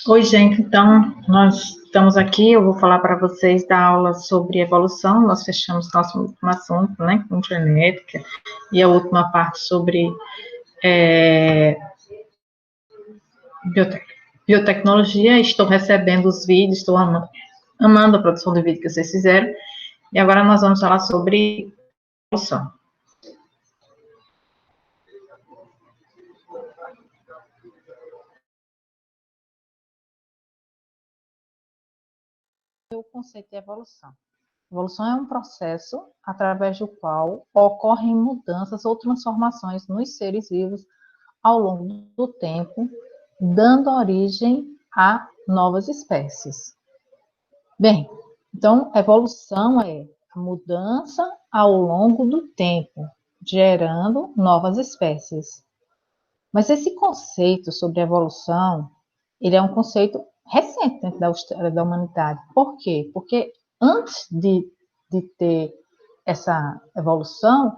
Oi, gente, então, nós estamos aqui, eu vou falar para vocês da aula sobre evolução, nós fechamos nosso último assunto, né, com genética, e a última parte sobre biotecnologia, estou recebendo os vídeos, estou amando a produção do vídeo que vocês fizeram, e agora nós vamos falar sobre evolução. O conceito de evolução. Evolução é um processo através do qual ocorrem mudanças ou transformações nos seres vivos ao longo do tempo, dando origem a novas espécies. Bem, então, evolução é a mudança ao longo do tempo, gerando novas espécies. Mas esse conceito sobre evolução, ele é um conceito recente dentro da história da humanidade. Por quê? Porque antes de ter essa evolução,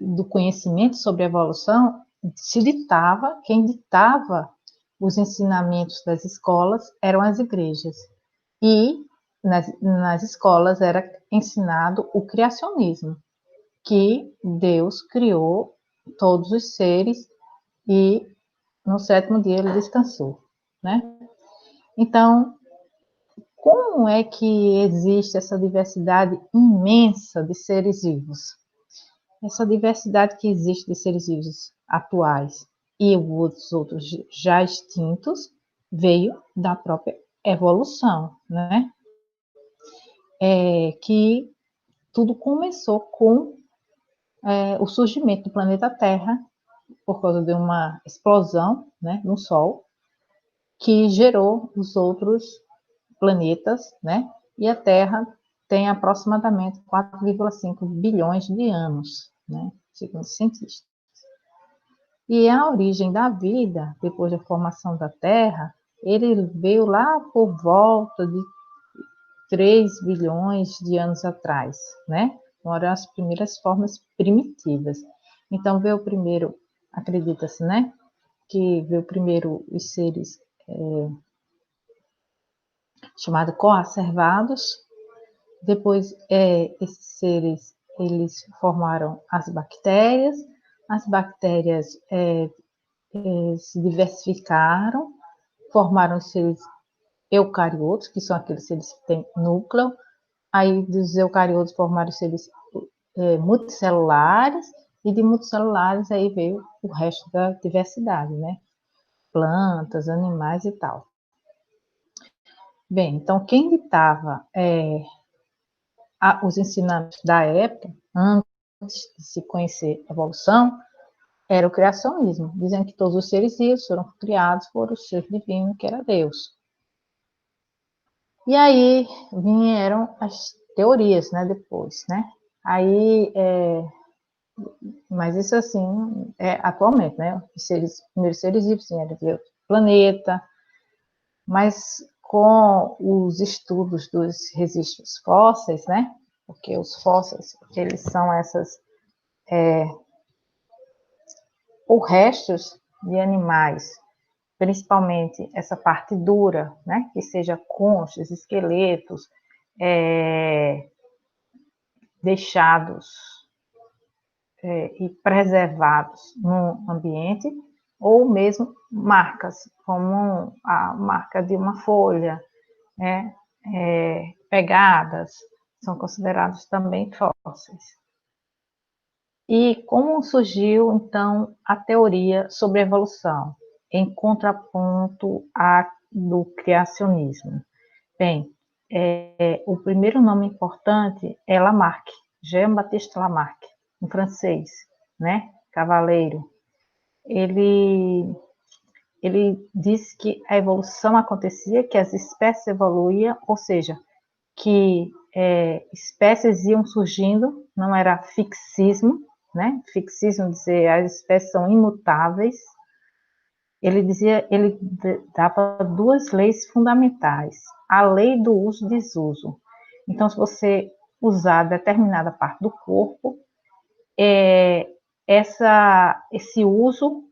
do conhecimento sobre evolução, quem ditava os ensinamentos das escolas eram as igrejas. E nas escolas era ensinado o criacionismo, que Deus criou todos os seres e no sétimo dia ele descansou, né? Então, como é que existe essa diversidade imensa de seres vivos? Essa diversidade que existe de seres vivos atuais e os outros já extintos veio da própria evolução, né? Que tudo começou com o surgimento do planeta Terra por causa de uma explosão, né, no Sol, que gerou os outros planetas, né? E a Terra tem aproximadamente 4,5 bilhões de anos, né? Segundo os cientistas. E a origem da vida, depois da formação da Terra, ele veio lá por volta de 3 bilhões de anos atrás, né? Foram as primeiras formas primitivas. Então, veio primeiro, acredita-se, né? Que veio primeiro os seres chamados coacervados, depois esses seres, eles formaram as bactérias se diversificaram, formaram os seres eucariotos, que são aqueles seres que têm núcleo, aí dos eucariotos formaram os seres multicelulares, e de multicelulares aí veio o resto da diversidade, né? Plantas, animais e tal. Bem, então quem ditava os ensinamentos da época, antes de se conhecer a evolução, era o criacionismo, dizendo que todos os seres vivos foram criados por o ser divino, que era Deus. E aí vieram as teorias, né, depois, né? Aí, mas isso assim, atualmente, né? Os primeiros seres vivos eram de outro planeta, mas com os estudos dos registros fósseis, né? Porque os fósseis, eles são ou restos de animais, principalmente essa parte dura, né? Que seja conchas, esqueletos, deixados e preservados no ambiente, ou mesmo marcas, como a marca de uma folha, né? Pegadas, são considerados também fósseis. E como surgiu, então, a teoria sobre a evolução, em contraponto do criacionismo? Bem, o primeiro nome importante é Lamarck, Jean-Baptiste Lamarck, em francês, né? Cavaleiro. Ele disse que a evolução acontecia, que as espécies evoluíam, ou seja, que espécies iam surgindo, não era fixismo, né? Fixismo dizer as espécies são imutáveis. Ele dava duas leis fundamentais: a lei do uso e desuso. Então, se você usar determinada parte do corpo, esse uso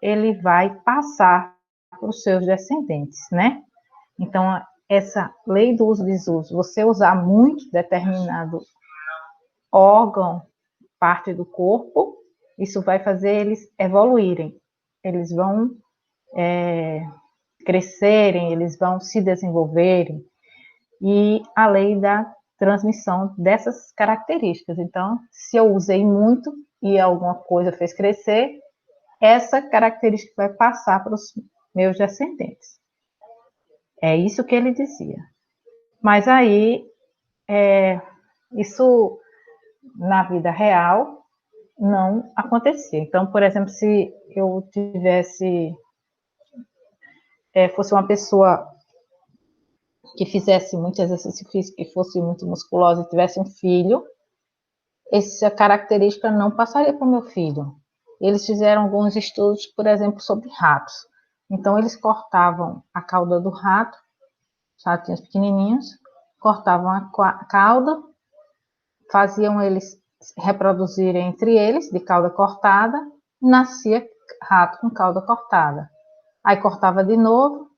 ele vai passar para os seus descendentes, né? Então, essa lei do uso e desuso, você usar muito determinado órgão, parte do corpo, isso vai fazer eles evoluírem. Eles vão crescerem, eles vão se desenvolverem. E a lei da transmissão dessas características. Então, se eu usei muito e alguma coisa fez crescer, essa característica vai passar para os meus descendentes. É isso que ele dizia. Mas aí, isso na vida real não acontecia. Então, por exemplo, se eu tivesse, fosse uma pessoa que fizesse muito exercício físico, que fosse muito musculosa e tivesse um filho, essa característica não passaria para o meu filho. Eles fizeram alguns estudos, por exemplo, sobre ratos. Então, eles cortavam a cauda do rato, ratinhos pequenininhos, cortavam a cauda, faziam eles reproduzirem entre eles, de cauda cortada, e nascia rato com cauda cortada. Aí cortava de novo,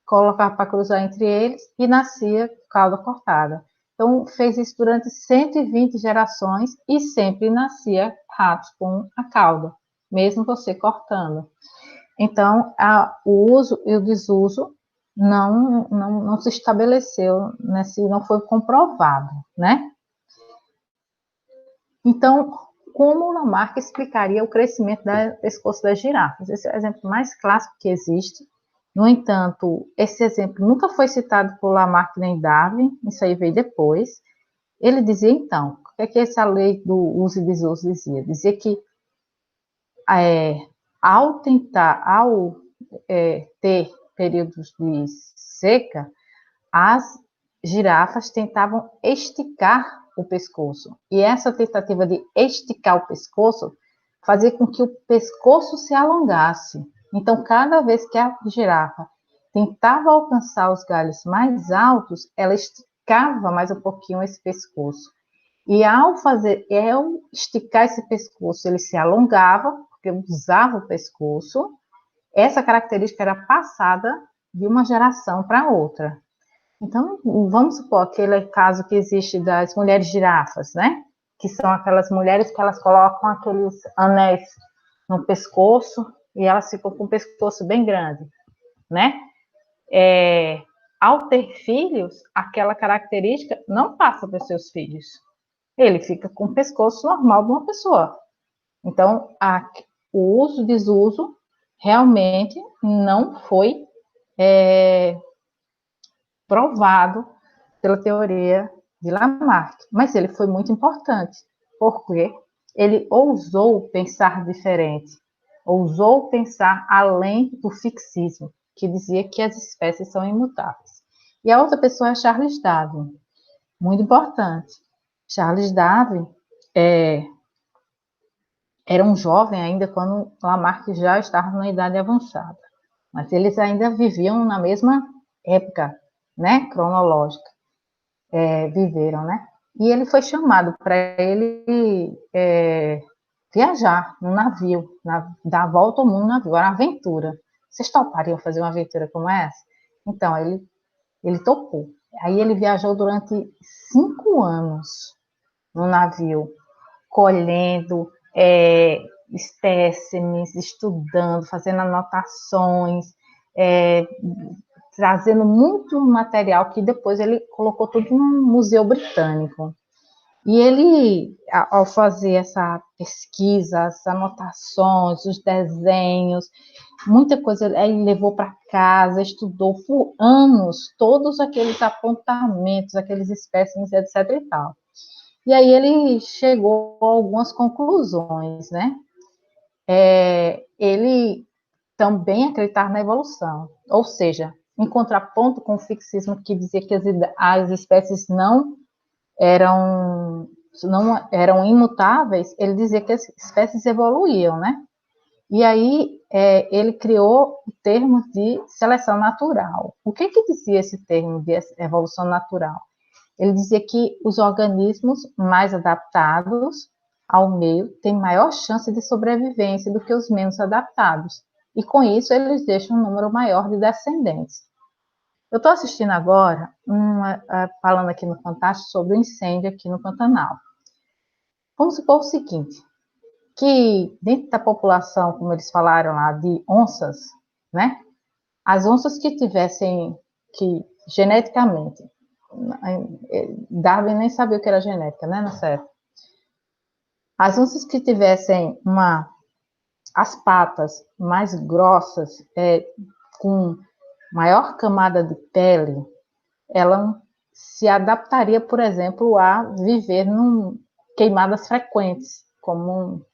colocava para cruzar entre eles e nascia cauda cortada. Então, fez isso durante 120 gerações e sempre nascia ratos com a cauda, mesmo você cortando. Então, o uso e o desuso não se estabeleceu, não foi comprovado, né? Então, como Lamarck explicaria o crescimento do pescoço das girafas? Esse é o exemplo mais clássico que existe. No entanto, esse exemplo nunca foi citado por Lamarck nem Darwin, isso aí veio depois. Ele dizia, então, o que essa lei do uso e desuso dizia? Dizia que ao ter períodos de seca, as girafas tentavam esticar o pescoço. E essa tentativa de esticar o pescoço fazia com que o pescoço se alongasse. Então, cada vez que a girafa tentava alcançar os galhos mais altos, ela esticava mais um pouquinho esse pescoço. E ao esticar esse pescoço, ele se alongava, porque usava o pescoço. Essa característica era passada de uma geração para outra. Então, vamos supor aquele caso que existe das mulheres girafas, né? Que são aquelas mulheres que elas colocam aqueles anéis no pescoço e elas ficam com o pescoço bem grande, né? Ao ter filhos, aquela característica não passa para os seus filhos. Ele fica com o pescoço normal de uma pessoa. Então, o uso e desuso realmente não foi provado pela teoria de Lamarck, mas ele foi muito importante, porque ele ousou pensar diferente, ousou pensar além do fixismo, que dizia que as espécies são imutáveis. E a outra pessoa é Charles Darwin, muito importante. Charles Darwin era um jovem ainda quando Lamarck já estava na idade avançada, mas eles ainda viviam na mesma época, né, cronológica, viveram, né? E ele foi chamado para ele viajar no navio, dar a volta ao mundo no navio, era uma aventura. Vocês topariam fazer uma aventura como essa? Então, ele topou. Aí ele viajou durante 5 anos no navio, colhendo espécimes, estudando, fazendo anotações, trazendo muito material que depois ele colocou tudo no Museu Britânico. E ele, ao fazer essa pesquisa, as anotações, os desenhos, muita coisa ele levou para casa, estudou por anos todos aqueles apontamentos, aqueles espécimes, etc. e tal. E aí ele chegou a algumas conclusões, né? Ele também acreditava na evolução, ou seja, em contraponto com o fixismo que dizia que as espécies não eram imutáveis, ele dizia que as espécies evoluíam, né? E aí ele criou o termo de seleção natural. O que dizia esse termo de evolução natural? Ele dizia que os organismos mais adaptados ao meio têm maior chance de sobrevivência do que os menos adaptados. e com isso eles deixam um número maior de descendentes. Eu estou assistindo agora, falando aqui no Fantástico, sobre o incêndio aqui no Pantanal. Vamos supor o seguinte, que dentro da população, como eles falaram lá, de onças, né? As onças que tivessem, que geneticamente, Darwin nem sabia o que era genética, né, nessa época. As onças que tivessem as patas mais grossas, com maior camada de pele, ela se adaptaria, por exemplo, a viver em queimadas frequentes, como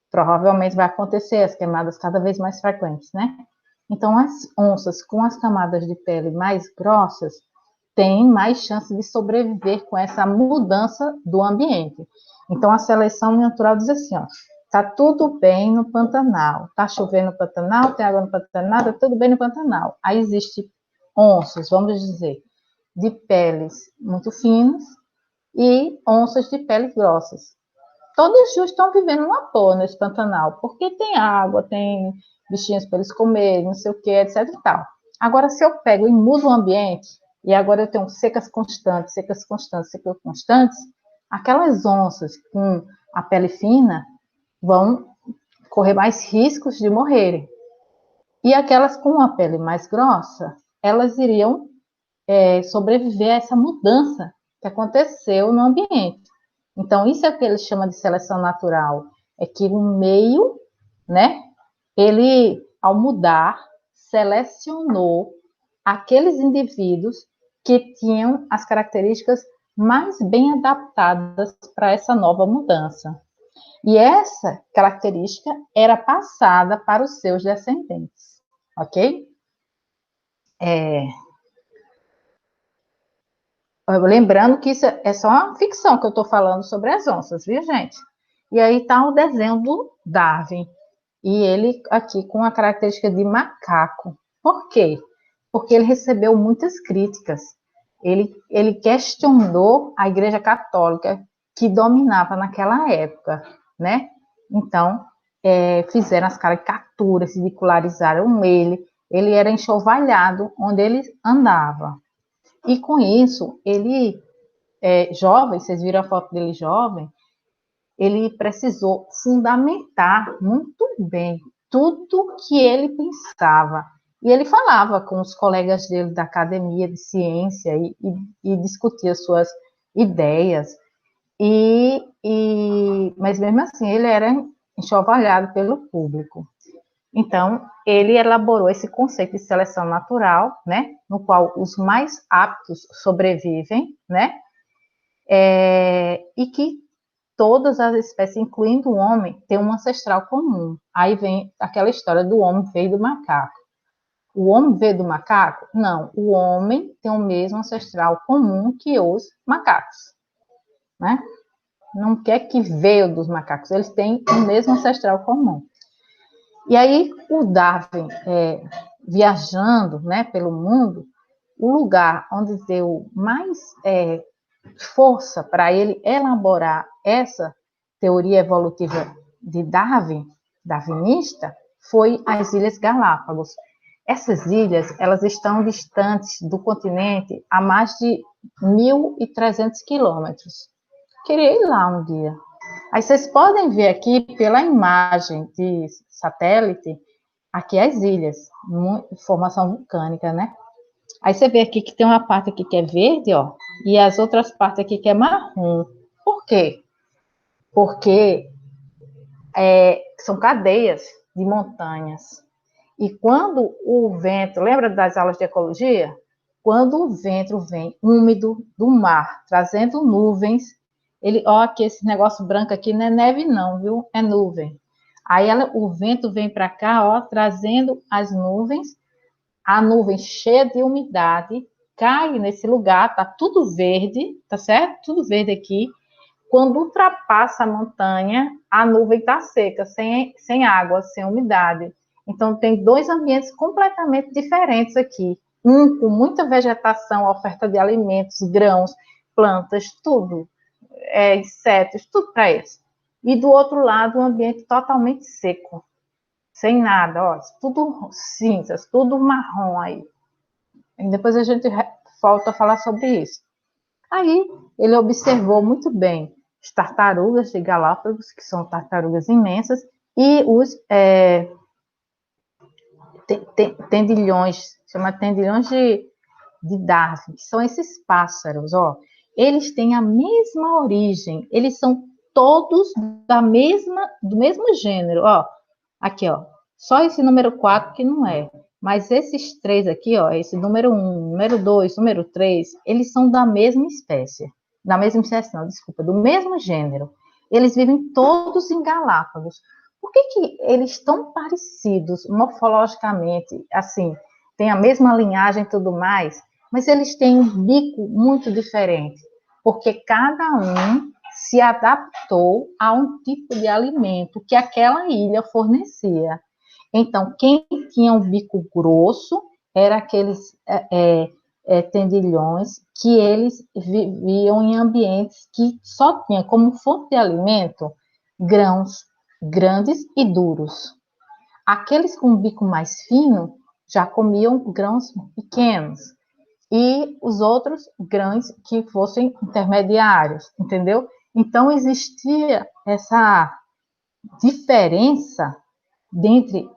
provavelmente vai acontecer, as queimadas cada vez mais frequentes, né? Então, as onças com as camadas de pele mais grossas têm mais chance de sobreviver com essa mudança do ambiente. Então, a seleção natural diz assim, ó, tá tudo bem no Pantanal, tá chovendo no Pantanal, tem água no Pantanal, tá tudo bem no Pantanal. Aí existe onças, vamos dizer, de peles muito finas e onças de peles grossas. Todas duas estão vivendo uma boa nesse Pantanal, porque tem água, tem bichinhos para eles comerem, não sei o que, etc e tal. Agora, se eu pego e mudo o ambiente, e agora eu tenho secas constantes, secas constantes, secas constantes, aquelas onças com a pele fina vão correr mais riscos de morrerem. E aquelas com a pele mais grossa, elas iriam sobreviver a essa mudança que aconteceu no ambiente. Então, isso é o que ele chama de seleção natural. É que o meio, né, ele, ao mudar, selecionou aqueles indivíduos que tinham as características mais bem adaptadas para essa nova mudança. E essa característica era passada para os seus descendentes, ok? Lembrando que isso é só uma ficção que eu estou falando sobre as onças, viu, gente? E aí está o desenho do Darwin. E ele aqui com a característica de macaco. Por quê? Porque ele recebeu muitas críticas. Ele questionou a Igreja Católica que dominava naquela época, né? Então, fizeram as caricaturas, ridicularizaram ele. Ele era enxovalhado onde ele andava. E com isso, ele, jovem, vocês viram a foto dele jovem, ele precisou fundamentar muito bem tudo que ele pensava. E ele falava com os colegas dele da academia de ciência e discutia suas ideias. Mas mesmo assim, ele era enxovalhado pelo público. Então, ele elaborou esse conceito de seleção natural, né, no qual os mais aptos sobrevivem, né, e que todas as espécies, incluindo o homem, têm um ancestral comum. Aí vem aquela história do homem veio do macaco. O homem veio do macaco? Não, o homem tem o mesmo ancestral comum que os macacos, né? Não quer que veio dos macacos, eles têm o mesmo ancestral comum. E aí o Darwin, viajando, né, pelo mundo, o lugar onde deu mais força para ele elaborar essa teoria evolutiva de Darwin, darwinista, foi as Ilhas Galápagos. Essas ilhas, elas estão distantes do continente a mais de 1.300 quilômetros. Queria ir lá um dia. Aí vocês podem ver aqui pela imagem de satélite, aqui as ilhas, formação vulcânica, né? Aí você vê aqui que tem uma parte aqui que é verde, ó, e as outras partes aqui que é marrom. Por quê? Porque são cadeias de montanhas. E quando o vento, lembra das aulas de ecologia? Quando o vento vem úmido do mar, trazendo nuvens, aqui esse negócio branco aqui não é neve não, viu? É nuvem. Aí o vento vem para cá, ó, trazendo as nuvens, a nuvem cheia de umidade, cai nesse lugar, tá tudo verde, tá certo? Tudo verde aqui. Quando ultrapassa a montanha, a nuvem está seca, sem água, sem umidade. Então, tem dois ambientes completamente diferentes aqui. Um com muita vegetação, oferta de alimentos, grãos, plantas, tudo, insetos, tudo para eles. E do outro lado, um ambiente totalmente seco. sem nada, ó, tudo cinzas, tudo marrom aí. E depois a gente volta a falar sobre isso. Aí ele observou muito bem as tartarugas de Galápagos, que são tartarugas imensas, e os tendilhões, chama tendilhões de Darwin, que são esses pássaros, ó. Eles têm a mesma origem, eles são todos do mesmo gênero, ó. Aqui, ó. Só esse número 4 que não é. Mas esses três aqui, ó, esse número 1, número 2, número 3, eles são da mesma espécie. Da mesma espécie, não, desculpa, do mesmo gênero. Eles vivem todos em Galápagos. Por que que eles estão parecidos morfologicamente, assim, tem a mesma linhagem e tudo mais, mas eles têm um bico muito diferente? Porque cada um se adaptou a um tipo de alimento que aquela ilha fornecia. Então, quem tinha um bico grosso era aqueles tendilhões que eles viviam em ambientes que só tinha como fonte de alimento grãos grandes e duros. Aqueles com bico mais fino já comiam grãos pequenos e os outros grãos que fossem intermediários, entendeu? Então existia essa diferença dentre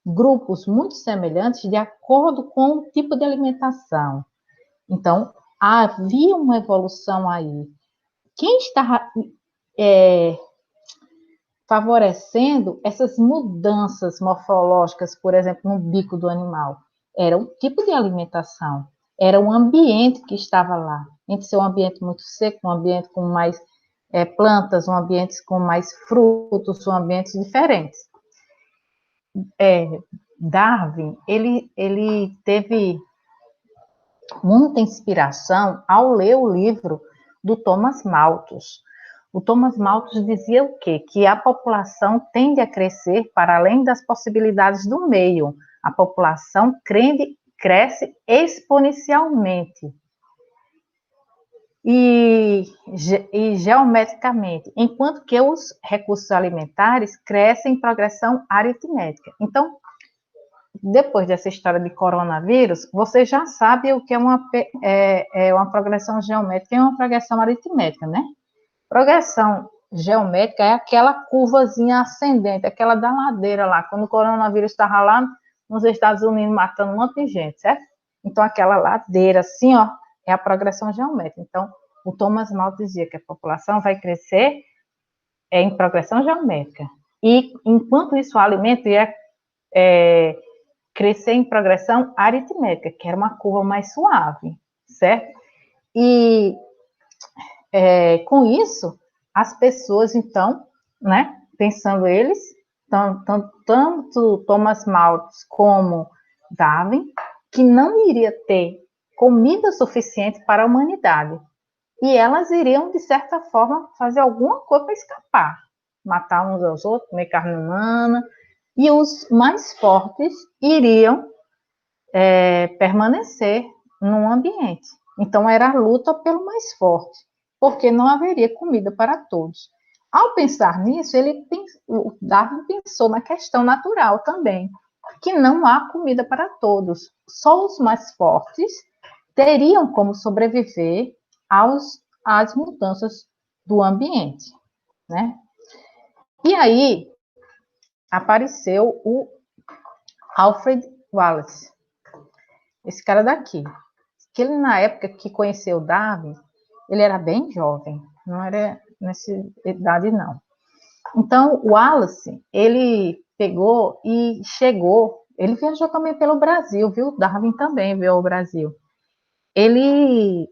grupos muito semelhantes de acordo com o tipo de alimentação. Então, havia uma evolução aí. Quem estava favorecendo essas mudanças morfológicas, por exemplo, no bico do animal? Era o tipo de alimentação, era o ambiente que estava lá. Entre ser um ambiente muito seco, um ambiente com mais plantas, um ambiente com mais frutos, um ambientes diferentes. Darwin, ele teve muita inspiração ao ler o livro do Thomas Malthus. O Thomas Malthus dizia o quê? Que a população tende a crescer para além das possibilidades do meio. A população cresce exponencialmente e geometricamente, enquanto que os recursos alimentares crescem em progressão aritmética. Então, depois dessa história de coronavírus, você já sabe o que é uma progressão geométrica e uma progressão aritmética, né? Progressão geométrica é aquela curvazinha ascendente, aquela da ladeira lá, quando o coronavírus estava lá nos Estados Unidos matando um monte de gente, certo? Então, aquela ladeira assim, ó, é a progressão geométrica. Então, o Thomas Malthus dizia que a população vai crescer em progressão geométrica. E, enquanto isso, o alimento ia crescer em progressão aritmética, que era uma curva mais suave, certo? E com isso, as pessoas, então, né, pensando eles, tanto Thomas Malthus como Darwin, que não iria ter comida suficiente para a humanidade. E elas iriam, de certa forma, fazer alguma coisa para escapar. Matar uns aos outros, comer carne humana. E os mais fortes iriam permanecer num ambiente. Então, era a luta pelo mais forte, porque não haveria comida para todos. Ao pensar nisso, o Darwin pensou na questão natural também, que não há comida para todos. Só os mais fortes teriam como sobreviver às mudanças do ambiente, né? E aí apareceu o Alfred Wallace, esse cara daqui, que ele, na época que conheceu Darwin, ele era bem jovem, não era nessa idade, não. Então, o Wallace, ele pegou e chegou, ele viajou também pelo Brasil, viu? Darwin também veio ao Brasil. Ele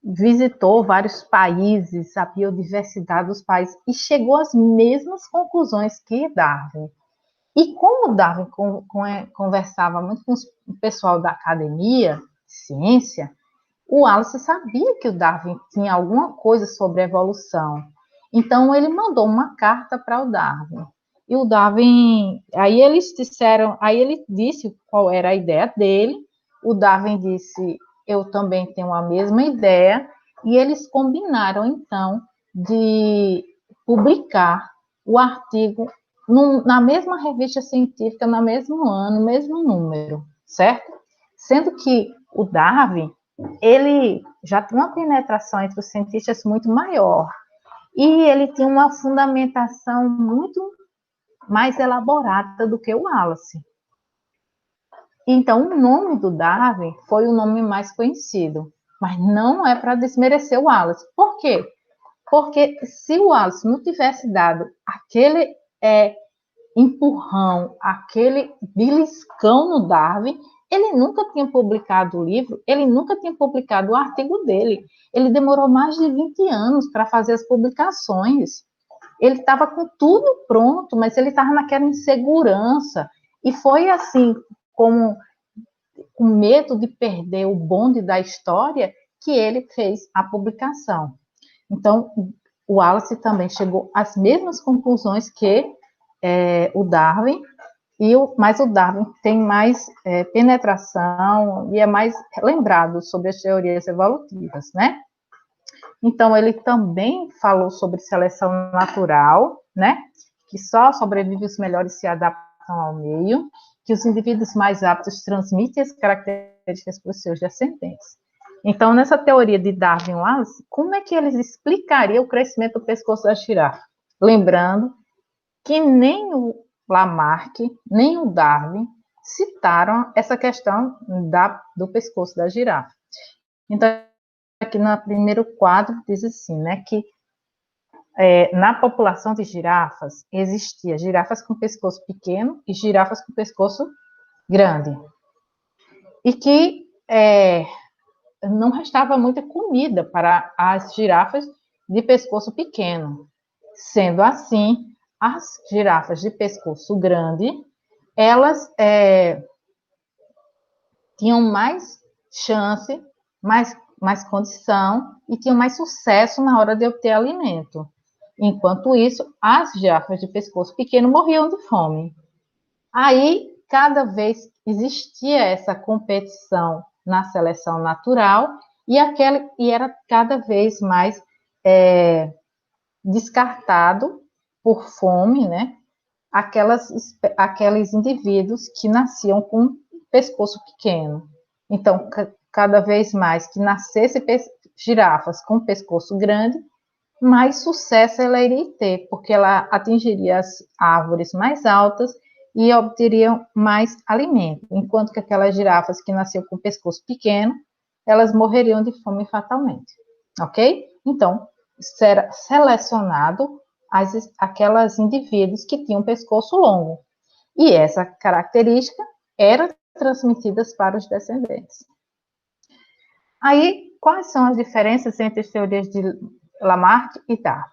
visitou vários países, a biodiversidade dos países, e chegou às mesmas conclusões que Darwin. E como Darwin conversava muito com o pessoal da academia, ciência, o Wallace sabia que o Darwin tinha alguma coisa sobre evolução. Então, ele mandou uma carta para o Darwin. E o Darwin, aí ele disse qual era a ideia dele. O Darwin disse, eu também tenho a mesma ideia. E eles combinaram, então, de publicar o artigo na mesma revista científica, no mesmo ano, no mesmo número, certo? Sendo que o Darwin, ele já tinha uma penetração entre os cientistas muito maior, e ele tinha uma fundamentação muito mais elaborada do que o Wallace. Então, o nome do Darwin foi o nome mais conhecido, mas não é para desmerecer o Wallace. Por quê? Porque se o Wallace não tivesse dado aquele empurrão, aquele beliscão no Darwin, ele nunca tinha publicado o livro, ele nunca tinha publicado o artigo dele. Ele demorou mais de 20 anos para fazer as publicações. Ele estava com tudo pronto, mas ele estava naquela insegurança. E foi assim, como com medo de perder o bonde da história, que ele fez a publicação. Então, o Wallace também chegou às mesmas conclusões que o Darwin, mas o Darwin tem mais penetração e é mais lembrado sobre as teorias evolutivas, né? Então, ele também falou sobre seleção natural, né? Que só sobrevivem os melhores se adaptam ao meio, que os indivíduos mais aptos transmitem as características para os seus descendentes. Então, nessa teoria de Darwin-Wallace, como é que eles explicariam o crescimento do pescoço da girafa? Lembrando que nem o Lamarck, nem o Darwin citaram essa questão do pescoço da girafa. Então, aqui no primeiro quadro diz assim, né, que na população de girafas existia girafas com pescoço pequeno e girafas com pescoço grande. E que não restava muita comida para as girafas de pescoço pequeno. Sendo assim, as girafas de pescoço grande, elas tinham mais chance, mais condição e tinham mais sucesso na hora de obter alimento. Enquanto isso, as girafas de pescoço pequeno morriam de fome. Aí, cada vez existia essa competição na seleção natural e era cada vez mais descartado por fome, né? Aqueles indivíduos que nasciam com pescoço pequeno. Então, cada vez mais que nascesse girafas com pescoço grande, mais sucesso ela iria ter, porque ela atingiria as árvores mais altas e obteria mais alimento, enquanto que aquelas girafas que nasciam com pescoço pequeno, elas morreriam de fome fatalmente, ok? Então, será selecionado aquelas indivíduos que tinham pescoço longo, e essa característica era transmitida para os descendentes. Aí, quais são as diferenças entre as teorias de Lamarck e Darwin?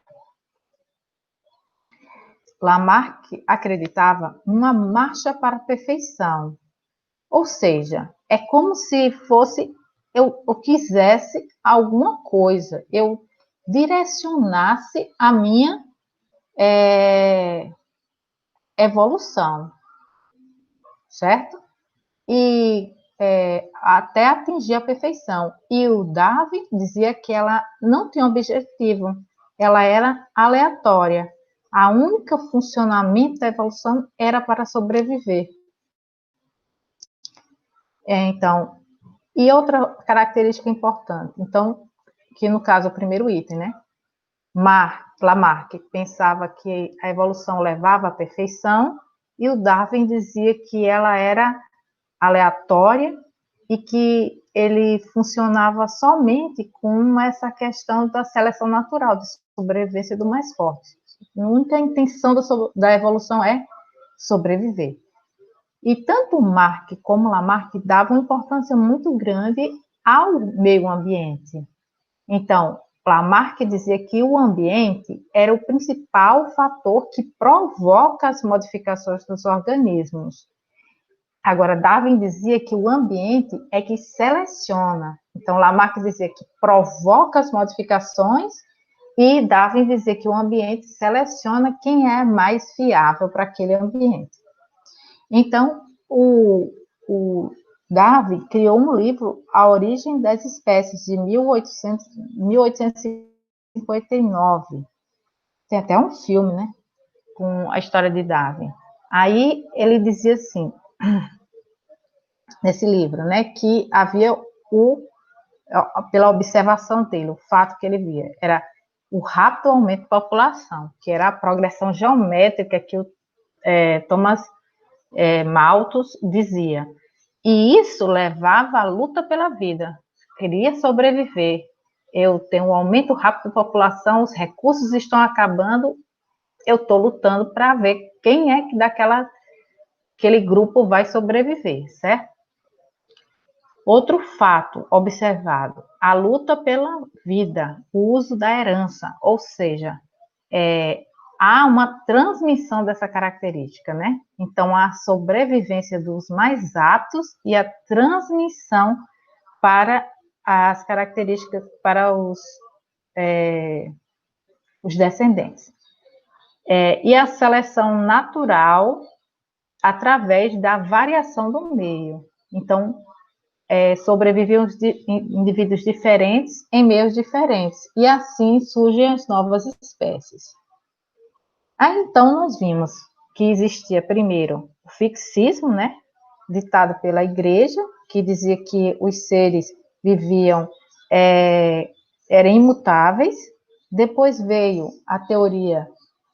Lamarck acreditava numa marcha para a perfeição, ou seja, é como se fosse eu quisesse alguma coisa, eu direcionasse a minha evolução, certo? E até atingir a perfeição. E o Darwin dizia que ela não tinha objetivo, ela era aleatória. A única funcionamento da evolução era para sobreviver. Então, e outra característica importante, então, que no caso é o primeiro item, né? Lamarck pensava que a evolução levava à perfeição e o Darwin dizia que ela era aleatória e que ele funcionava somente com essa questão da seleção natural, de sobrevivência do mais forte. A única intenção da evolução é sobreviver. E tanto Marx como Lamarck davam importância muito grande ao meio ambiente. Então, Lamarck dizia que o ambiente era o principal fator que provoca as modificações dos organismos. Agora, Darwin dizia que o ambiente é que seleciona. Então, Lamarck dizia que provoca as modificações e Darwin dizia que o ambiente seleciona quem é mais fiável para aquele ambiente. Então, o Darwin criou um livro, A Origem das Espécies, de 1859. Tem até um filme, né? com a história de Darwin. Aí ele dizia assim, nesse livro, né, que havia pela observação dele, o fato que ele via, era o rápido aumento da população, que era a progressão geométrica que o Thomas Malthus dizia. E isso levava à luta pela vida. Queria sobreviver. Eu tenho um aumento rápido da população, os recursos estão acabando, eu estou lutando para ver quem é que daquele grupo vai sobreviver, certo? Outro fato observado, a luta pela vida, o uso da herança, ou seja, há uma transmissão dessa característica, né? Então, a sobrevivência dos mais aptos e a transmissão para as características, para os descendentes. E a seleção natural através da variação do meio. Então, sobreviviam os indivíduos diferentes em meios diferentes, e assim surgem as novas espécies. Aí, então, nós vimos que existia, primeiro, o fixismo, né, ditado pela igreja, que dizia que os seres viviam, eram imutáveis. Depois veio a teoria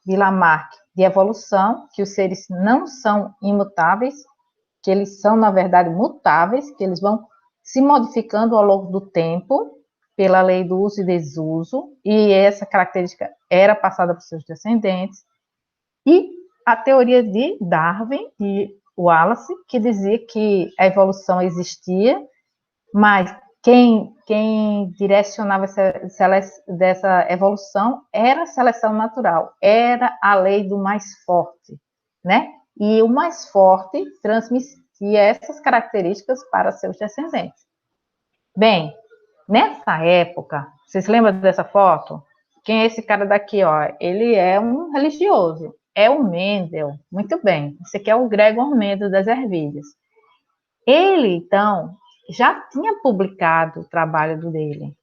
de Lamarck de evolução, que os seres não são imutáveis, que eles são, na verdade, mutáveis, que eles vão se modificando ao longo do tempo, pela lei do uso e desuso, e essa característica era passada para os seus descendentes. E a teoria de Darwin e Wallace, que dizia que a evolução existia, mas quem direcionava dessa evolução era a seleção natural, era a lei do mais forte, né? E o mais forte transmitia essas características para seus descendentes. Bem, nessa época, vocês lembram dessa foto? Quem é esse cara daqui, ó? Ele é um religioso, é o Mendel. Muito bem, esse aqui é o Gregor Mendel das ervilhas. Ele, então, já tinha publicado o trabalho dele.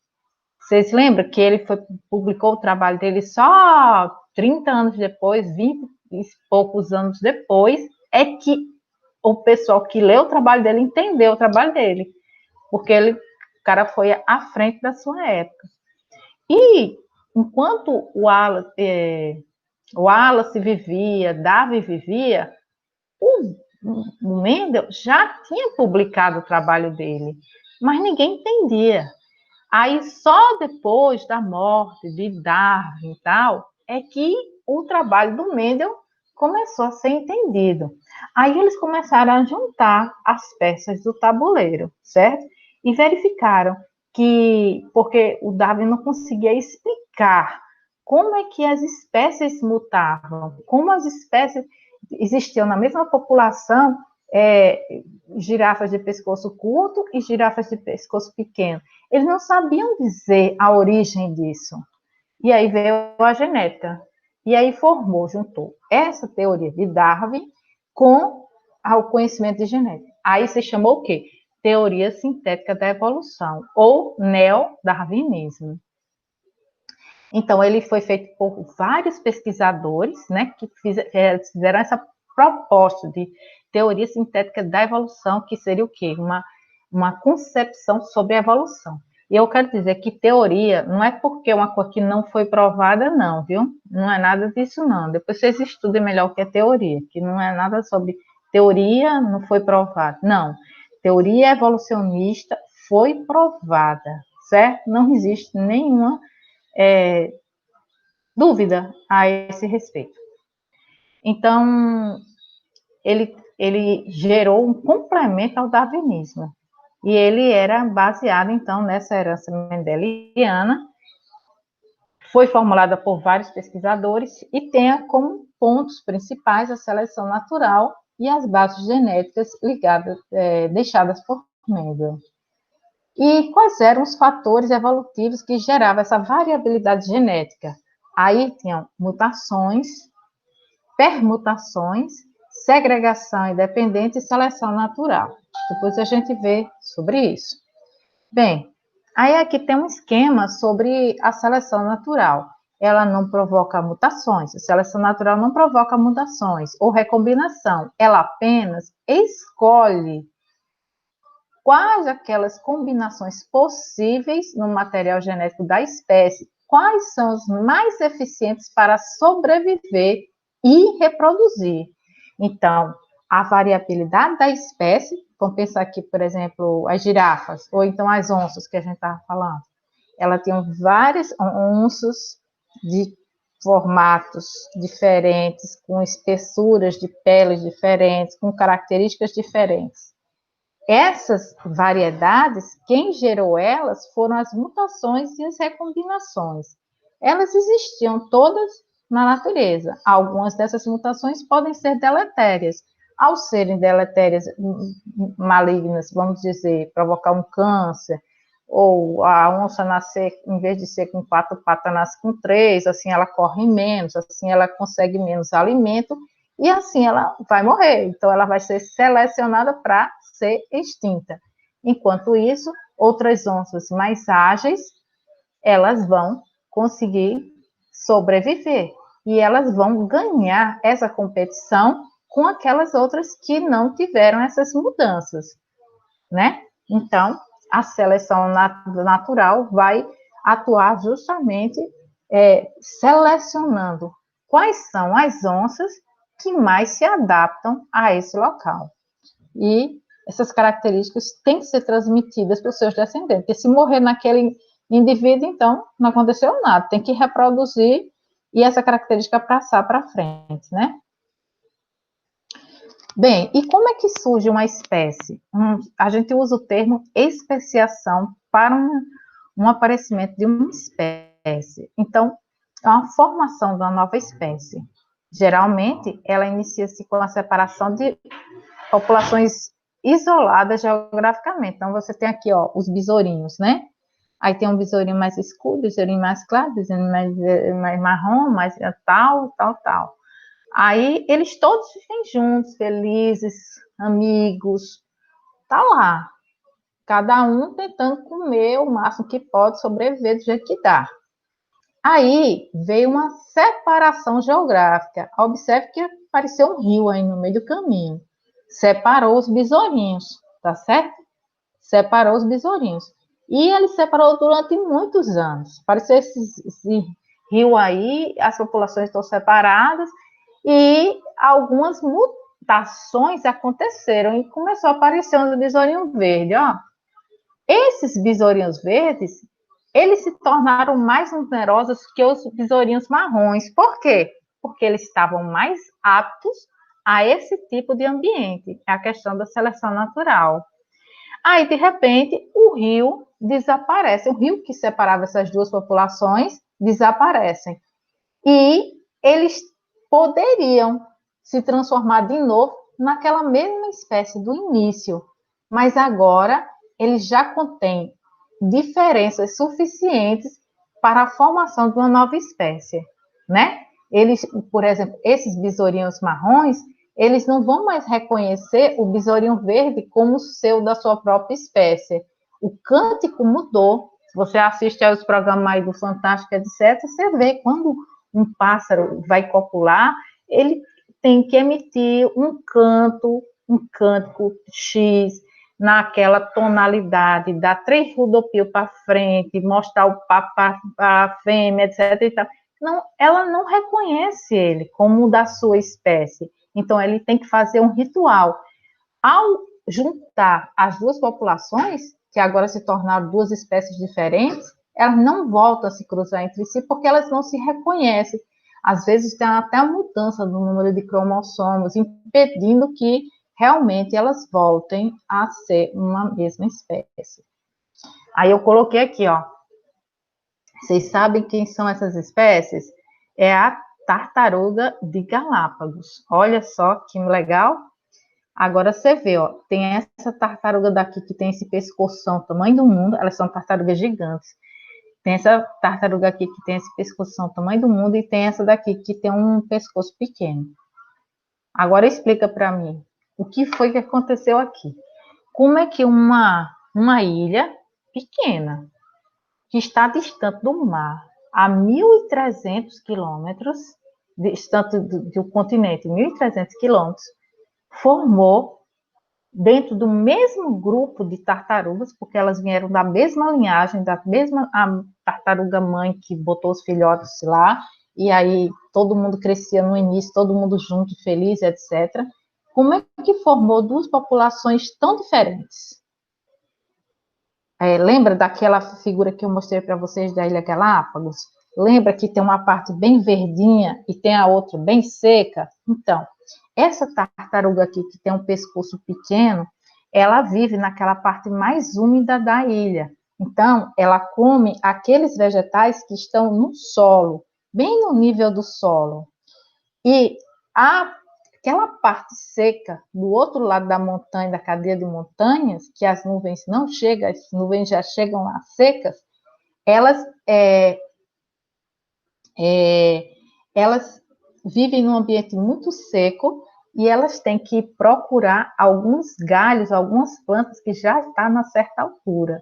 Vocês lembram que ele publicou o trabalho dele só 30 anos depois, 20 e poucos anos depois, é que o pessoal que leu o trabalho dele entendeu o trabalho dele, porque o cara foi à frente da sua época. E enquanto o Wallace vivia, Darwin vivia, o Mendel já tinha publicado o trabalho dele, mas ninguém entendia. Aí só depois da morte de Darwin e tal, é que o trabalho do Mendel começou a ser entendido. Aí eles começaram a juntar as peças do tabuleiro, certo? E verificaram que, porque o Darwin não conseguia explicar como é que as espécies mutavam, como as espécies existiam na mesma população, girafas de pescoço curto e girafas de pescoço pequeno. Eles não sabiam dizer a origem disso. E aí veio a genética. E aí juntou essa teoria de Darwin com o conhecimento de genética. Aí se chamou o quê? Teoria sintética da evolução, ou neo-darwinismo. Então, ele foi feito por vários pesquisadores, né, que fizeram essa proposta de teoria sintética da evolução, que seria o quê? Uma concepção sobre a evolução. E eu quero dizer que teoria não é porque uma coisa que não foi provada, não, viu? Não é nada disso, não. Depois vocês estudem melhor o que é teoria, que não é nada sobre teoria, não foi provada. Não. Teoria evolucionista foi provada, certo? Não existe nenhuma dúvida a esse respeito. Então, ele gerou um complemento ao darwinismo. E ele era baseado, então, nessa herança mendeliana, foi formulada por vários pesquisadores e tem como pontos principais a seleção natural e as bases genéticas deixadas por Mendel. E quais eram os fatores evolutivos que geravam essa variabilidade genética? Aí tinham mutações, permutações, segregação independente e seleção natural. Depois a gente vê sobre isso. Bem, aí aqui tem um esquema sobre a seleção natural. ela não provoca mutações. A seleção natural não provoca mutações ou recombinação. Ela apenas escolhe quais aquelas combinações possíveis no material genético da espécie, quais são os mais eficientes para sobreviver e reproduzir. Então, a variabilidade da espécie, vamos pensar aqui, por exemplo, as girafas, ou então as onças que a gente estava falando, ela tem várias onças de formatos diferentes, com espessuras de peles diferentes, com características diferentes. Essas variedades, quem gerou elas foram as mutações e as recombinações. Elas existiam todas na natureza. Algumas dessas mutações podem ser deletérias. Ao serem deletérias malignas, vamos dizer, provocar um câncer, ou a onça nascer, em vez de ser com 4 patas, nasce com 3, assim ela corre menos, assim ela consegue menos alimento, e assim ela vai morrer. Então, ela vai ser selecionada para ser extinta. Enquanto isso, outras onças mais ágeis, elas vão conseguir sobreviver. E elas vão ganhar essa competição com aquelas outras que não tiveram essas mudanças, né? Então, a seleção natural vai atuar justamente selecionando quais são as onças que mais se adaptam a esse local. E essas características têm que ser transmitidas para os seus descendentes, porque se morrer naquele indivíduo, então, não aconteceu nada, tem que reproduzir e essa característica passar para frente, né? Bem, e como é que surge uma espécie? A gente usa o termo especiação para um aparecimento de uma espécie. Então, é uma formação de uma nova espécie. Geralmente, ela inicia-se com a separação de populações isoladas geograficamente. Então, você tem aqui, ó, os besourinhos, né? Aí tem um besourinho mais escuro, besourinho mais claro, besourinho mais marrom, mais tal, tal, tal. Aí eles todos vivem juntos, felizes, amigos, tá lá. Cada um tentando comer o máximo que pode, sobreviver do jeito que dá. Aí veio uma separação geográfica. Observe que apareceu um rio aí no meio do caminho. Separou os besourinhos, tá certo? Separou os besourinhos. E ele separou durante muitos anos. Apareceu esse rio aí, as populações estão separadas, e algumas mutações aconteceram e começou a aparecer uns besourinhos verdes, ó. Esses besourinhos verdes, eles se tornaram mais numerosos que os besourinhos marrons. Por quê? Porque eles estavam mais aptos a esse tipo de ambiente. É a questão da seleção natural. Aí, de repente, o rio desaparece. O rio que separava essas duas populações desaparecem. E eles poderiam se transformar de novo naquela mesma espécie do início, mas agora eles já contêm diferenças suficientes para a formação de uma nova espécie, né? Eles, por exemplo, esses besourinhos marrons, eles não vão mais reconhecer o besourinho verde como seu da sua própria espécie. O cântico mudou. Se você assiste aos programas aí do Fantástico, etc., você vê quando um pássaro vai copular, ele tem que emitir um cântico X, naquela tonalidade, dar 3 rodopios para frente, mostrar o papo para a fêmea, etc. E tal. Não, ela não reconhece ele como da sua espécie. Então, ele tem que fazer um ritual. Ao juntar as duas populações, que agora se tornaram duas espécies diferentes, elas não voltam a se cruzar entre si porque elas não se reconhecem. Às vezes tem até a mudança no número de cromossomos, impedindo que realmente elas voltem a ser uma mesma espécie. Aí eu coloquei aqui, ó. Vocês sabem quem são essas espécies? É a tartaruga de Galápagos. Olha só que legal. Agora você vê, ó, tem essa tartaruga daqui que tem esse pescoção, tamanho do mundo, elas são tartarugas gigantes. Tem essa tartaruga aqui que tem esse pescoção, tamanho do mundo, e tem essa daqui que tem um pescoço pequeno. Agora explica para mim, o que foi que aconteceu aqui? Como é que uma ilha pequena, que está distante do mar, a 1.300 quilômetros, distante do continente, 1.300 quilômetros, formou dentro do mesmo grupo de tartarugas, porque elas vieram da mesma linhagem, da mesma tartaruga mãe que botou os filhotes lá, e aí todo mundo crescia no início, todo mundo junto, feliz, etc. Como é que formou duas populações tão diferentes? Lembra daquela figura que eu mostrei para vocês da Ilha Galápagos? Lembra que tem uma parte bem verdinha e tem a outra bem seca? Então, essa tartaruga aqui, que tem um pescoço pequeno, ela vive naquela parte mais úmida da ilha. Então, ela come aqueles vegetais que estão no solo, bem no nível do solo. E aquela parte seca do outro lado da montanha, da cadeia de montanhas, que as nuvens não chegam, as nuvens já chegam lá secas, elas, elas vivem num ambiente muito seco e elas têm que procurar alguns galhos, algumas plantas que já estão na certa altura.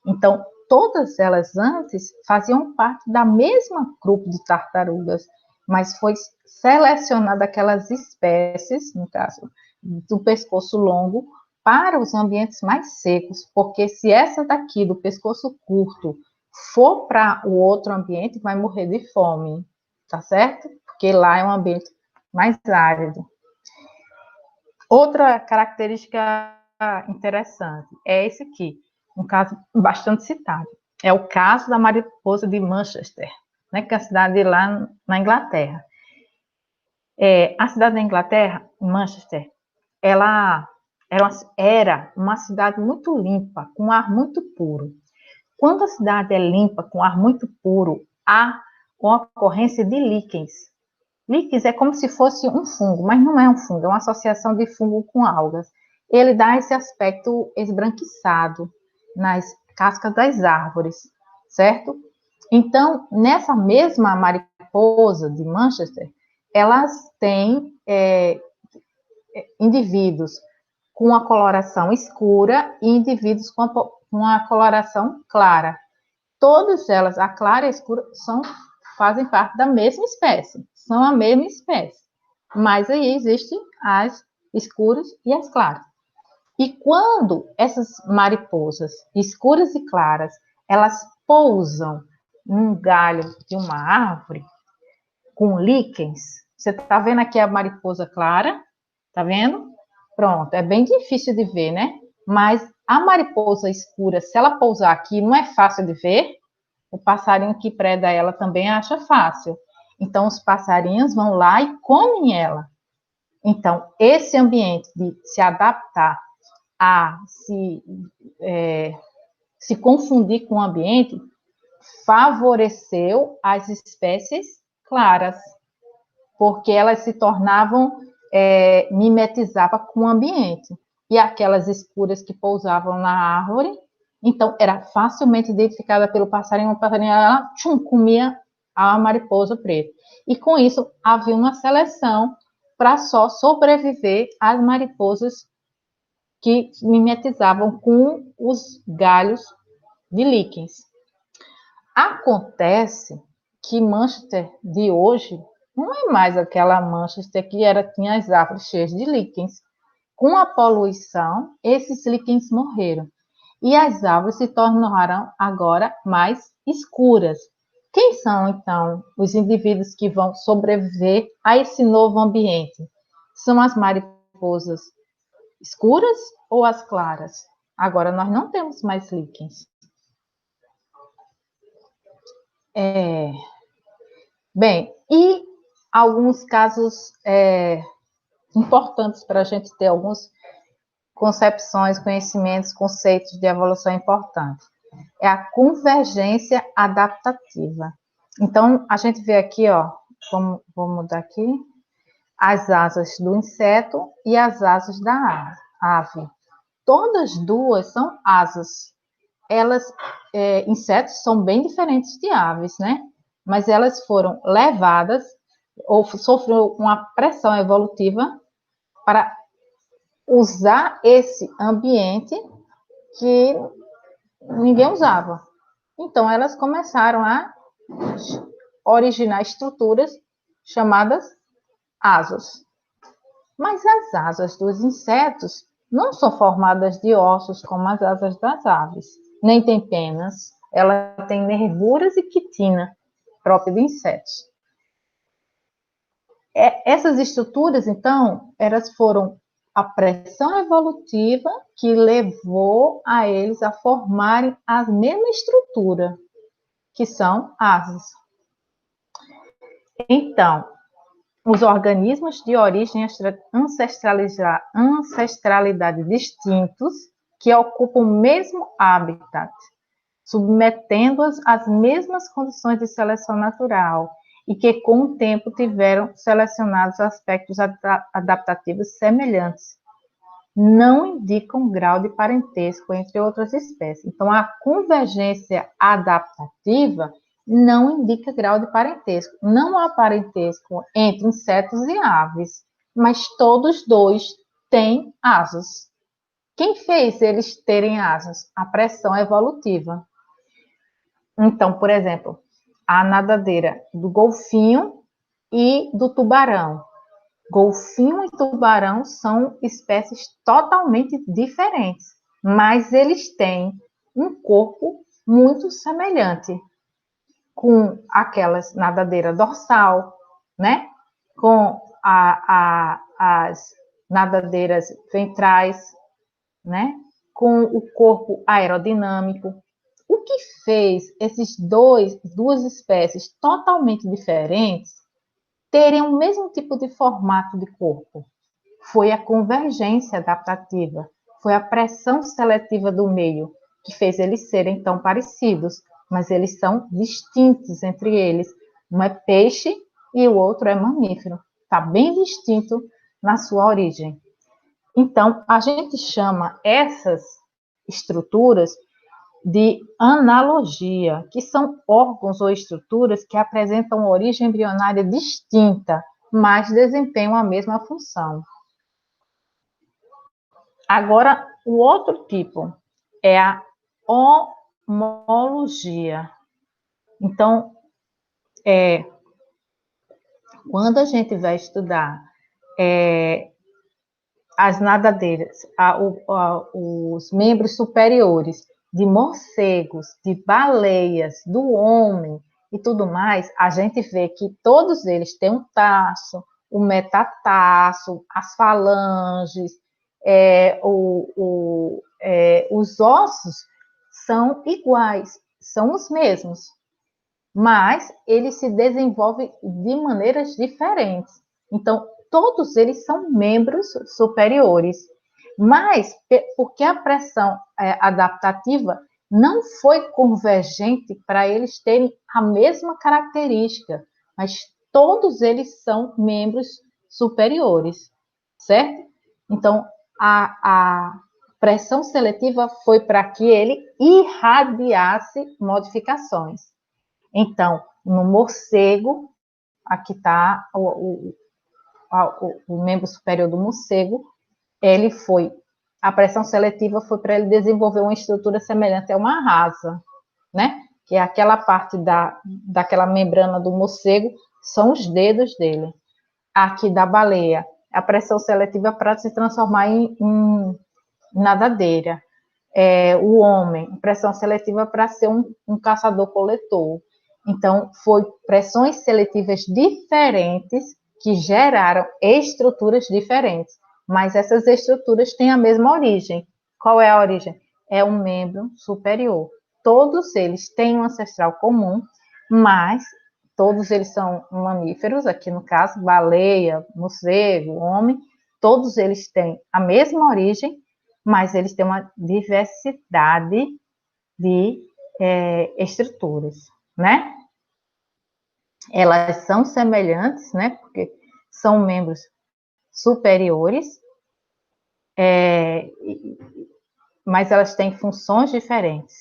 Então, todas elas antes faziam parte da mesma grupo de tartarugas, mas foi selecionada aquelas espécies, no caso, do pescoço longo, para os ambientes mais secos, porque se essa daqui, do pescoço curto, for para o outro ambiente, vai morrer de fome, tá certo? Porque lá é um ambiente mais árido. Outra característica interessante é esse aqui, um caso bastante citado. É o caso da mariposa de Manchester, né, que é a cidade lá na Inglaterra. A cidade da Inglaterra, Manchester, ela era uma cidade muito limpa, com ar muito puro. Quando a cidade é limpa, com ar muito puro, há uma ocorrência de líquens. Líquens é como se fosse um fungo, mas não é um fungo, é uma associação de fungo com algas. Ele dá esse aspecto esbranquiçado nas cascas das árvores, certo? Então, nessa mesma mariposa de Manchester, elas têm indivíduos com a coloração escura e indivíduos com a coloração clara. Todas elas, a clara e a escura, fazem parte da mesma espécie, são a mesma espécie. Mas aí existem as escuras e as claras. E quando essas mariposas escuras e claras, elas pousam num galho de uma árvore com líquens, você está vendo aqui a mariposa clara? Tá vendo? Pronto, é bem difícil de ver, né? Mas a mariposa escura, se ela pousar aqui, não é fácil de ver. O passarinho que preda ela também acha fácil. Então, os passarinhos vão lá e comem ela. Então, esse ambiente de se adaptar a se confundir com o ambiente favoreceu as espécies claras, porque elas se tornavam, mimetizavam com o ambiente. E aquelas escuras que pousavam na árvore, então era facilmente identificada pelo passarinho, o passarinho ela, comia a mariposa preta. E com isso havia uma seleção para só sobreviver as mariposas que mimetizavam com os galhos de líquens. Acontece que Manchester de hoje não é mais aquela Manchester que tinha as árvores cheias de líquens. Com a poluição, esses líquens morreram e as árvores se tornaram agora mais escuras. Quem são, então, os indivíduos que vão sobreviver a esse novo ambiente? São as mariposas escuras ou as claras? Agora nós não temos mais líquens. Bem, e alguns casos importantes para a gente ter algumas concepções, conhecimentos, conceitos de evolução importantes. É a convergência adaptativa. Então, a gente vê aqui, ó, vou mudar aqui, as asas do inseto e as asas da ave. Todas duas são asas. Insetos são bem diferentes de aves, né? Mas elas foram levadas ou sofreu uma pressão evolutiva para usar esse ambiente que ninguém usava. Então, elas começaram a originar estruturas chamadas asas. Mas as asas dos insetos não são formadas de ossos como as asas das aves, nem tem penas. Ela tem nervuras e quitina, própria de insetos. Essas estruturas, então, elas foram a pressão evolutiva que levou a eles a formarem a mesma estrutura, que são asas. Então, os organismos de origem ancestralidade distintos, que ocupam o mesmo habitat, submetendo-as às mesmas condições de seleção natural, e que, com o tempo, tiveram selecionados aspectos adaptativos semelhantes, não indicam grau de parentesco entre outras espécies. Então, a convergência adaptativa não indica grau de parentesco. Não há parentesco entre insetos e aves, mas todos dois têm asas. Quem fez eles terem asas? A pressão evolutiva. Então, por exemplo, a nadadeira do golfinho e do tubarão. Golfinho e tubarão são espécies totalmente diferentes, mas eles têm um corpo muito semelhante, com aquelas nadadeira dorsal, né? Com as nadadeiras ventrais, né? Com o corpo aerodinâmico. O que fez esses duas espécies totalmente diferentes terem o mesmo tipo de formato de corpo? Foi a convergência adaptativa, foi a pressão seletiva do meio que fez eles serem tão parecidos, mas eles são distintos entre eles. Um é peixe e o outro é mamífero. Está bem distinto na sua origem. Então, a gente chama essas estruturas de analogia, que são órgãos ou estruturas que apresentam origem embrionária distinta, mas desempenham a mesma função. Agora, o outro tipo é a homologia. Então, quando a gente vai estudar as nadadeiras, os membros superiores de morcegos, de baleias, do homem e tudo mais, a gente vê que todos eles têm um taço, o metatarso, as falanges, os ossos são iguais, são os mesmos, mas eles se desenvolvem de maneiras diferentes. Então, todos eles são membros superiores, mas porque a pressão adaptativa não foi convergente para eles terem a mesma característica, mas todos eles são membros superiores, certo? Então, a pressão seletiva foi para que ele irradiasse modificações. Então, no morcego, aqui está o membro superior do morcego, a pressão seletiva foi para ele desenvolver uma estrutura semelhante a uma asa, né? Que é aquela parte daquela membrana do morcego, são os dedos dele. Aqui da baleia, a pressão seletiva para se transformar em nadadeira. O homem, pressão seletiva para ser um caçador-coletor. Então, foi pressões seletivas diferentes que geraram estruturas diferentes, mas essas estruturas têm a mesma origem. Qual é a origem? É um membro superior. Todos eles têm um ancestral comum, mas todos eles são mamíferos, aqui no caso, baleia, morcego, homem, todos eles têm a mesma origem, mas eles têm uma diversidade de estruturas, né? Elas são semelhantes, né? Porque são membros superiores, mas elas têm funções diferentes.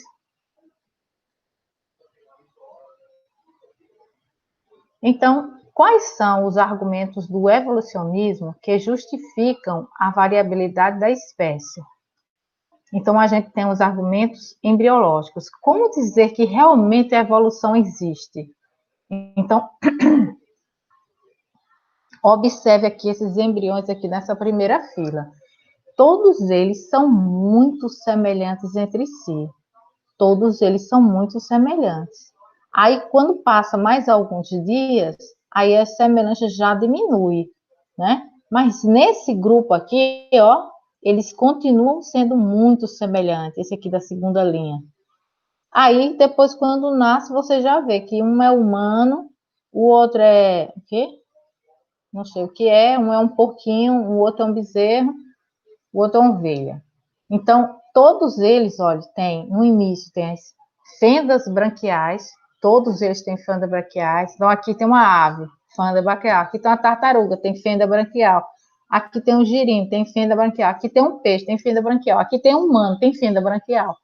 Então, quais são os argumentos do evolucionismo que justificam a variabilidade da espécie? Então, a gente tem os argumentos embriológicos. Como dizer que realmente a evolução existe? Então, observe aqui esses embriões aqui nessa primeira fila. Todos eles são muito semelhantes entre si. Todos eles são muito semelhantes. Aí, quando passa mais alguns dias, aí a semelhança já diminui, né? Mas nesse grupo aqui, ó, eles continuam sendo muito semelhantes, esse aqui da segunda linha. Aí, depois, quando nasce, você já vê que um é humano, o outro é o quê? Não sei o que é, um é um porquinho, o outro é um bezerro, o outro é uma ovelha. Então, todos eles, olha, tem, no início tem as fendas branquiais, todos eles têm fendas branquiais. Então, aqui tem uma ave, fenda branquial. Aqui tem uma tartaruga, tem fenda branquial. Aqui tem um girino, tem fenda branquial. Aqui tem um peixe, tem fenda branquial. Aqui tem um humano, tem fenda branquial.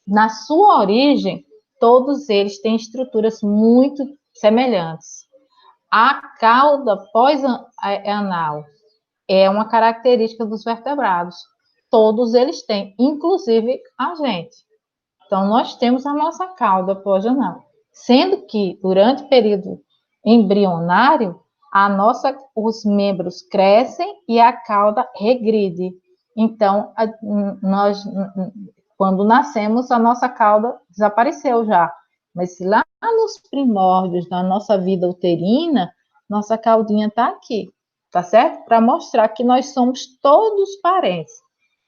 Na sua origem, todos eles têm estruturas muito semelhantes. A cauda pós-anal é uma característica dos vertebrados. Todos eles têm, inclusive a gente. Então, nós temos a nossa cauda pós-anal. Sendo que, durante o período embrionário, os membros crescem e a cauda regride. Então, nós, quando nascemos, a nossa cauda desapareceu já. Mas lá nos primórdios da nossa vida uterina, nossa caudinha está aqui, tá certo? Para mostrar que nós somos todos parentes.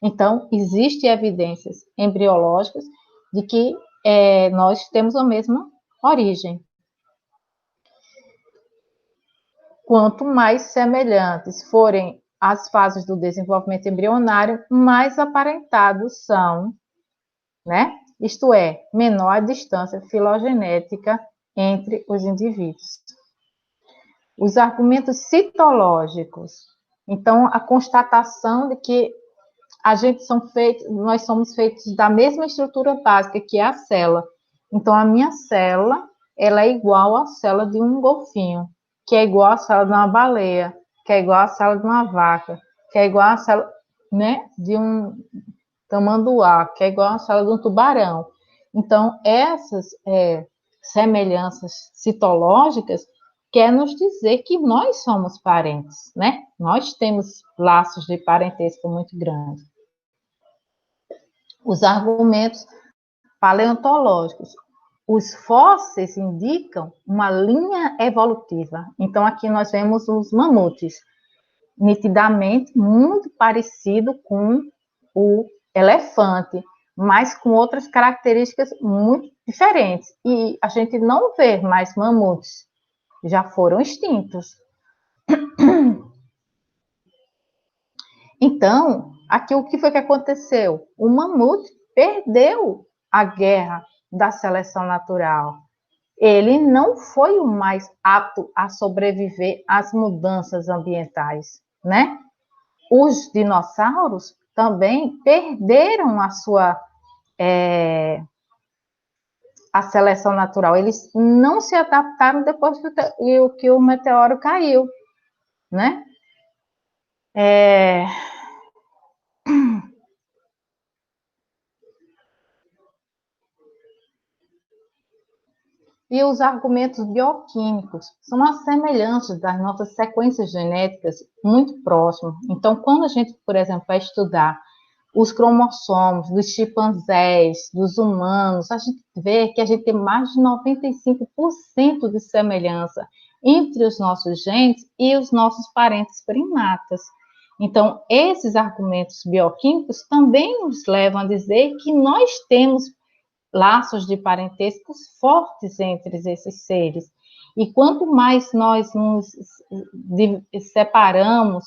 Então, existem evidências embriológicas de que nós temos a mesma origem. Quanto mais semelhantes forem as fases do desenvolvimento embrionário, mais aparentados são, né? Isto é, menor a distância filogenética entre os indivíduos. Os argumentos citológicos. Então, a constatação de que nós somos feitos da mesma estrutura básica, que é a célula. Então, a minha célula, ela é igual à célula de um golfinho, que é igual à célula de uma baleia, que é igual à célula de uma vaca, que é igual à célula, né, de um tamanduá, que é igual à célula de um tubarão. Então, essas semelhanças citológicas quer nos dizer que nós somos parentes, né? Nós temos laços de parentesco muito grandes. Os argumentos paleontológicos. Os fósseis indicam uma linha evolutiva. Então, aqui nós vemos os mamutes, nitidamente muito parecido com o elefante, mas com outras características muito diferentes. E a gente não vê mais mamutes, já foram extintos. Então, aqui o que foi que aconteceu? O mamute perdeu a guerra da seleção natural. Ele não foi o mais apto a sobreviver às mudanças ambientais, né? Os dinossauros também perderam a seleção natural. Eles não se adaptaram depois que o meteoro caiu, né? E os argumentos bioquímicos são as semelhanças das nossas sequências genéticas muito próximas. Então, quando a gente, por exemplo, vai estudar os cromossomos dos chimpanzés, dos humanos, a gente vê que a gente tem mais de 95% de semelhança entre os nossos genes e os nossos parentes primatas. Então, esses argumentos bioquímicos também nos levam a dizer que nós temos laços de parentescos fortes entre esses seres. E quanto mais nós nos separamos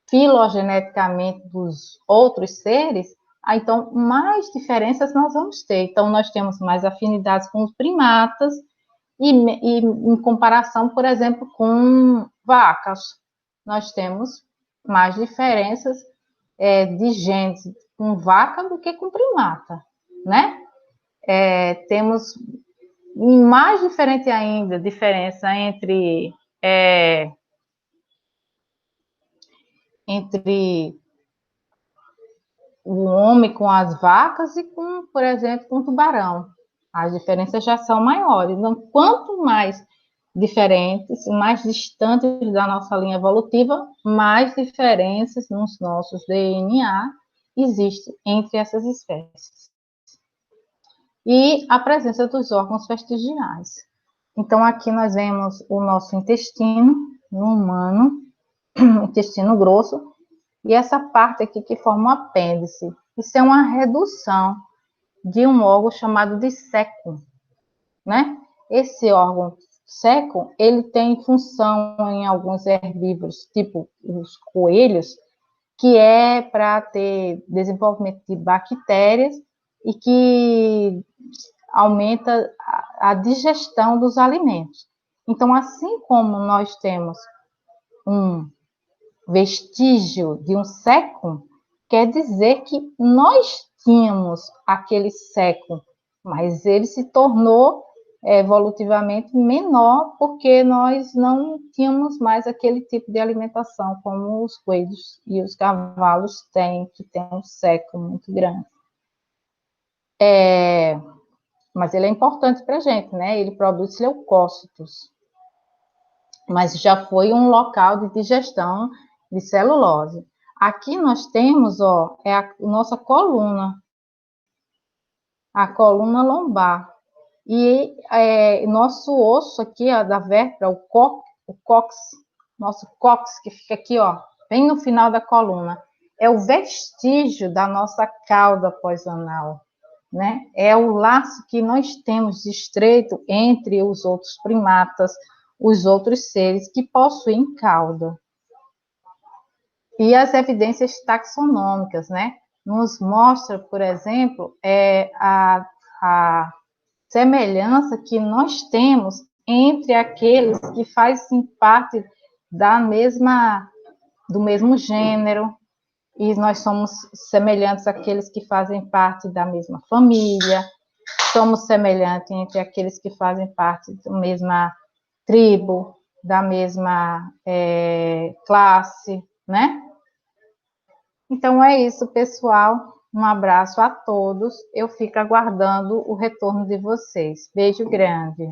filogeneticamente dos outros seres, então mais diferenças nós vamos ter. Então, nós temos mais afinidades com os primatas e em comparação, por exemplo, com vacas. Nós temos mais diferenças de genes com vaca do que com primata, né? Temos mais diferente ainda, diferença entre o homem com as vacas e com, por exemplo, com o tubarão. As diferenças já são maiores. Então, quanto mais diferentes, mais distantes da nossa linha evolutiva, mais diferenças nos nossos DNA existem entre essas espécies. E a presença dos órgãos vestigiais. Então, aqui nós vemos o nosso intestino, no humano, intestino grosso, e essa parte aqui que forma o apêndice. Isso é uma redução de um órgão chamado de século, né? Esse órgão século, ele tem função em alguns herbívoros, tipo os coelhos, que é para ter desenvolvimento de bactérias e que aumenta a digestão dos alimentos. Então, assim como nós temos um vestígio de um século, quer dizer que nós tínhamos aquele século, mas ele se tornou evolutivamente menor porque nós não tínhamos mais aquele tipo de alimentação como os coelhos e os cavalos têm, que tem um século muito grande. Mas ele é importante para a gente, né? Ele produz leucócitos, mas já foi um local de digestão de celulose. Aqui nós temos, ó, a nossa coluna, a coluna lombar. E nosso osso aqui, ó, da vértebra, o cóccix, nosso cóccix, que fica aqui, ó, bem no final da coluna, é o vestígio da nossa cauda pós-anal, né? É o laço que nós temos de estreito entre os outros primatas, os outros seres que possuem cauda. E as evidências taxonômicas, né? Nos mostra, por exemplo, a semelhança que nós temos entre aqueles que fazem parte do mesmo gênero, e nós somos semelhantes àqueles que fazem parte da mesma família, somos semelhantes entre aqueles que fazem parte da mesma tribo, da mesma classe, né? Então é isso, pessoal. Um abraço a todos. Eu fico aguardando o retorno de vocês. Beijo grande.